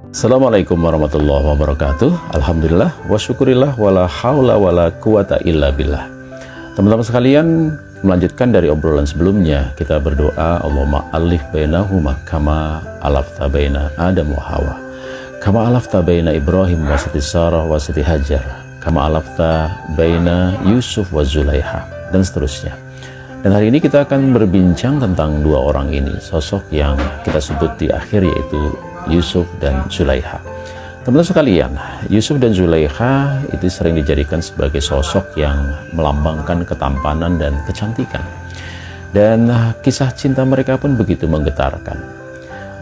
Assalamualaikum warahmatullahi wabarakatuh. Alhamdulillah wa syukurillah wala haula wala quwata illa billah. Teman-teman sekalian, melanjutkan dari obrolan sebelumnya, kita berdoa Allahumma alif bainahuma kama alafta baina Adam wa Hawa, kama alafta baina Ibrahim wa Siti Sarah wa Siti Hajar, kama alafta baina Yusuf wa Zulaiha, dan seterusnya. Dan hari ini kita akan berbincang tentang dua orang ini, sosok yang kita sebut di akhir, yaitu Yusuf dan Zulaiha. Teman-teman sekalian, Yusuf dan Zulaiha itu sering dijadikan sebagai sosok yang melambangkan ketampanan dan kecantikan. Dan kisah cinta mereka pun begitu menggetarkan.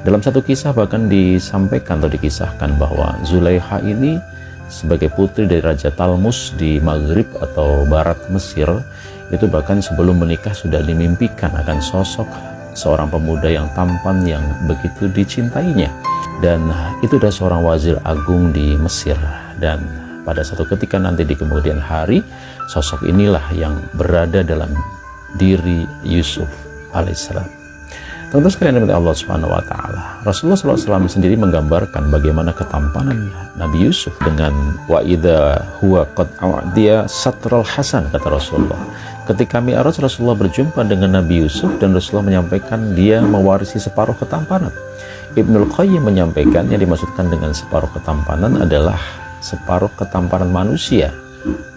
Dalam satu kisah bahkan disampaikan atau dikisahkan bahwa Zulaiha ini sebagai putri dari Raja Talmus di Maghrib atau Barat Mesir, itu bahkan sebelum menikah sudah dimimpikan akan sosok seorang pemuda yang tampan yang begitu dicintainya. Dan itu adalah seorang wazir agung di Mesir. Dan pada satu ketika nanti di kemudian hari, sosok inilah yang berada dalam diri Yusuf alaihissalam. Teman-teman sekalian dari Allah Subhanahu wa Ta'ala, Rasulullah SAW sendiri menggambarkan bagaimana ketampanan Nabi Yusuf dengan wa idza huwa qad a'diya satral hasan, kata Rasulullah. Ketika Mi'raj, Rasulullah berjumpa dengan Nabi Yusuf dan Rasulullah menyampaikan dia mewarisi separuh ketampanan. Ibnul Qayyim menyampaikan yang dimaksudkan dengan separuh ketampanan adalah separuh ketampanan manusia.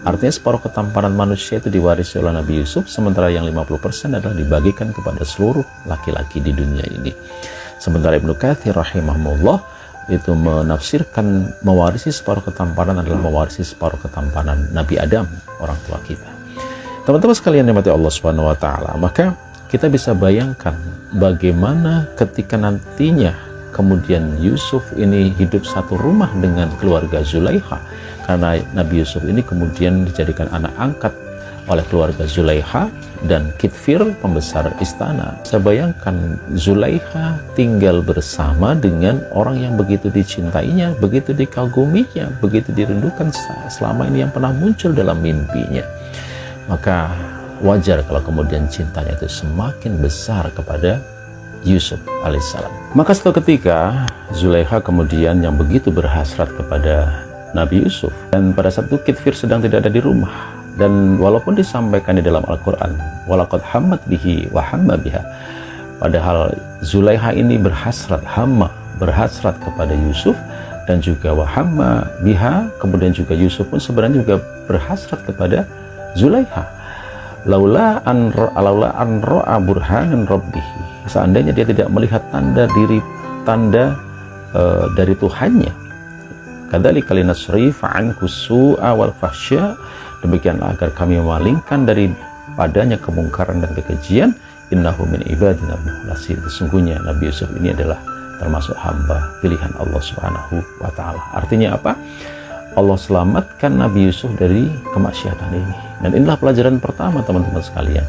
Artinya separuh ketampanan manusia itu diwarisi oleh Nabi Yusuf, sementara yang 50% adalah dibagikan kepada seluruh laki-laki di dunia ini. Sementara Ibnu Katsir rahimahullah itu menafsirkan mewarisi separuh ketampanan adalah mewarisi separuh ketampanan Nabi Adam, orang tua kita. Teman-teman sekalian yang dimati Allah Subhanahu wa Ta'ala, maka kita bisa bayangkan bagaimana ketika nantinya kemudian Yusuf ini hidup satu rumah dengan keluarga Zulaiha, karena Nabi Yusuf ini kemudian dijadikan anak angkat oleh keluarga Zulaiha dan Kitfir, pembesar istana. Saya bayangkan Zulaiha tinggal bersama dengan orang yang begitu dicintainya, begitu dikaguminya, begitu dirindukan selama ini, yang pernah muncul dalam mimpinya. Maka wajar kalau kemudian cintanya itu semakin besar kepada Yusuf alaihissalam. Maka suatu ketika Zulaiha kemudian yang begitu berhasrat kepada Nabi Yusuf, dan pada saat itu Kitfir sedang tidak ada di rumah, dan walaupun disampaikan di dalam Al-Quran walaqad hammat bihi wa hamma biha, padahal Zulaiha ini berhasrat kepada Yusuf, dan juga wa hamma biha, kemudian juga Yusuf pun sebenarnya juga berhasrat kepada Zulaiha. Laula an ra'a burhanan rabbih, seandainya dia tidak melihat tanda dari Tuhannya. Kadzalika linasrifa anhu su'a wal fahsya, demikianlah agar kami memalingkan daripadanya kemungkaran dan kekejian. Innahu min ibadina mukhlasin, sesungguhnya Nabi Yusuf ini adalah termasuk hamba pilihan Allah Subhanahu wa Ta'ala. Artinya apa? Allah selamatkan Nabi Yusuf dari kemaksiatan ini. Dan inilah pelajaran pertama teman-teman sekalian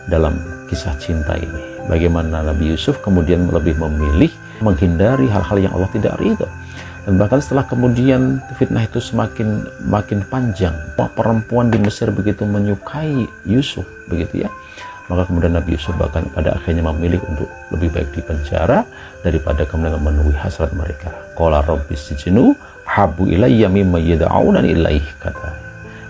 dalam kisah cinta ini. Bagaimana Nabi Yusuf kemudian lebih memilih menghindari hal-hal yang Allah tidak ridho. Dan bahkan setelah kemudian fitnah itu makin panjang, perempuan di Mesir begitu menyukai Yusuf, begitu ya. Maka kemudian Nabi Yusuf bahkan pada akhirnya memilih untuk lebih baik di penjara daripada kemudian memenuhi hasrat mereka. Qala rabbis sijnu habu ilayya mimma yad'aunani ilaih, kata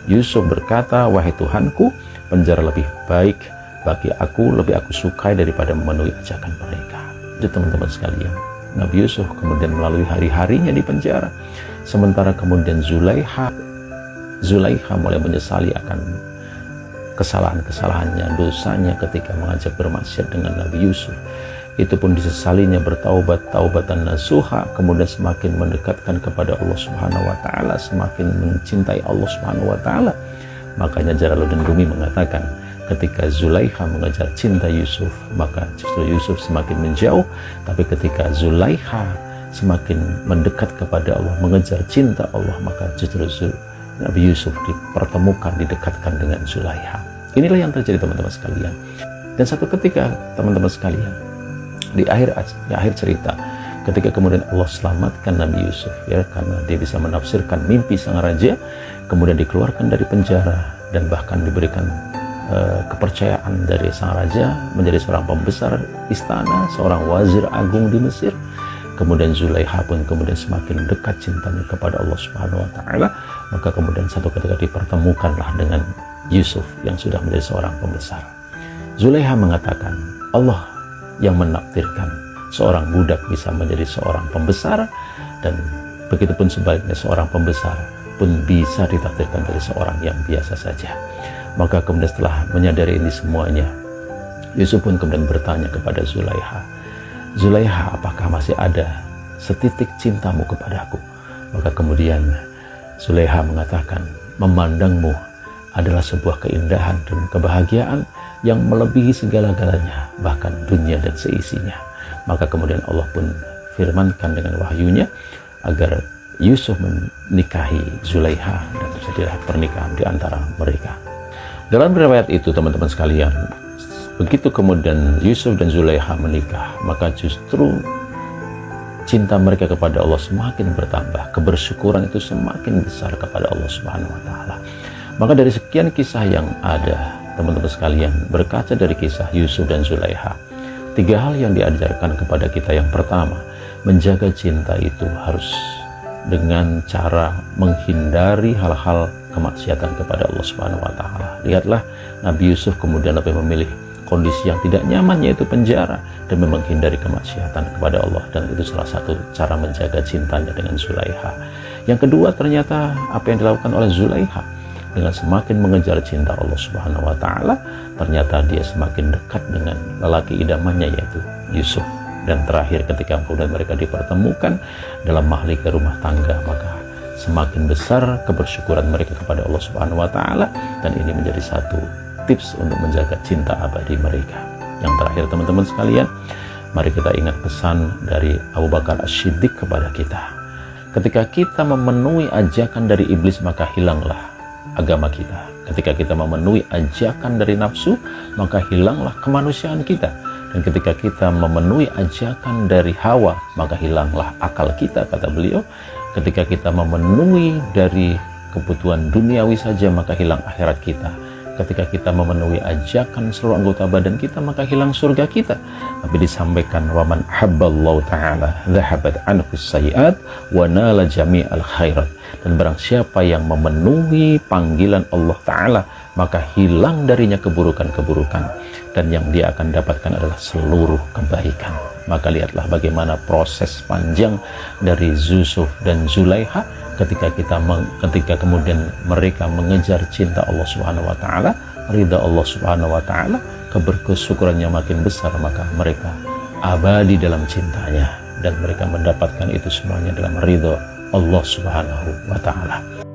Yusuf berkata, wahai Tuhanku, penjara lebih baik bagi aku, lebih aku sukai daripada memenuhi ajakan mereka. Jadi teman-teman sekalian, Nabi Yusuf kemudian melalui hari-harinya di penjara, sementara kemudian Zulaiha mulai menyesali akan kesalahan-kesalahannya, dosanya ketika mengajak bermaksiat dengan Nabi Yusuf. Itu pun disesalinya, bertaubat taubatan nasuha, kemudian semakin mendekatkan kepada Allah Subhanahu wa Ta'ala, semakin mencintai Allah Subhanahu wa Ta'ala. Makanya Jalaluddin Rumi mengatakan, ketika Zulaiha mengejar cinta Yusuf, maka justru Yusuf semakin menjauh. Tapi ketika Zulaiha semakin mendekat kepada Allah, mengejar cinta Allah, maka justru Nabi Yusuf dipertemukan, didekatkan dengan Zulaiha. Inilah yang terjadi teman-teman sekalian. Dan satu ketika teman-teman sekalian, di akhir cerita, ketika kemudian Allah selamatkan Nabi Yusuf, ya, karena dia bisa menafsirkan mimpi sang raja, kemudian dikeluarkan dari penjara dan bahkan diberikan kepercayaan dari sang raja menjadi seorang pembesar istana, seorang wazir agung di Mesir. kemudian Zulaiha pun kemudian semakin dekat cintanya kepada Allah Subhanahu wa taala, maka kemudian satu ketika dipertemukanlah dengan Yusuf yang sudah menjadi seorang pembesar. Zulaiha mengatakan, Allah yang menakdirkan seorang budak bisa menjadi seorang pembesar, dan begitupun sebaliknya seorang pembesar pun bisa ditakdirkan dari seorang yang biasa saja. Maka kemudian setelah menyadari ini semuanya, Yusuf pun kemudian bertanya kepada Zulaiha, Zulaiha, apakah masih ada setitik cintamu kepadaku? Maka kemudian Zulaiha mengatakan, memandangmu adalah sebuah keindahan dan kebahagiaan yang melebihi segala-galanya, bahkan dunia dan seisinya. Maka kemudian Allah pun firmankan dengan wahyunya agar Yusuf menikahi Zulaiha, dan terjadilah pernikahan di antara mereka. Dalam riwayat itu, teman-teman sekalian, begitu kemudian Yusuf dan Zulaiha menikah, maka justru cinta mereka kepada Allah semakin bertambah, kebersyukuran itu semakin besar kepada Allah Subhanahu wa taala. Maka dari sekian kisah yang ada, teman-teman sekalian, berkaca dari kisah Yusuf dan Zulaiha, 3 hal yang diajarkan kepada kita. Yang pertama, menjaga cinta itu harus dengan cara menghindari hal-hal kemaksiatan kepada Allah Subhanahu wa taala. Lihatlah Nabi Yusuf kemudian lebih memilih kondisi yang tidak nyaman, yaitu penjara, demi menghindari kemaksiatan kepada Allah, dan itu salah satu cara menjaga cintanya dengan Zulaiha. Yang kedua, ternyata apa yang dilakukan oleh Zulaiha, dengan semakin mengejar cinta Allah Subhanahu wa taala, ternyata dia semakin dekat dengan lelaki idamannya, yaitu Yusuf. Dan terakhir, ketika kemudian mereka dipertemukan dalam mahligai rumah tangga, maka semakin besar kebersyukuran mereka kepada Allah Subhanahu wa taala, dan ini menjadi satu tips untuk menjaga cinta abadi mereka. Yang terakhir, teman-teman sekalian, mari kita ingat pesan dari Abu Bakar As-Siddiq kepada kita. Ketika kita memenuhi ajakan dari iblis, maka hilanglah agama kita. Ketika kita memenuhi ajakan dari nafsu, maka hilanglah kemanusiaan kita. Dan ketika kita memenuhi ajakan dari hawa, maka hilanglah akal kita, kata beliau. Ketika kita memenuhi dari kebutuhan duniawi saja, maka hilang akhirat kita. Ketika kita memenuhi ajakan seluruh anggota badan kita, maka hilang surga kita. Tapi disampaikan, waman habballahu ta'ala dhahabat anhu sayyi'at wa nala jami'al khairat. Dan barang siapa yang memenuhi panggilan Allah Ta'ala, maka hilang darinya keburukan-keburukan, dan yang dia akan dapatkan adalah seluruh kebaikan. Maka lihatlah bagaimana proses panjang dari Yusuf dan Zulaiha ketika kemudian mereka mengejar cinta Allah Subhanahu wa taala, ridha Allah Subhanahu wa taala, kebersyukurannya makin besar, maka mereka abadi dalam cintanya, dan mereka mendapatkan itu semuanya dalam ridha Allah Subhanahu wa taala.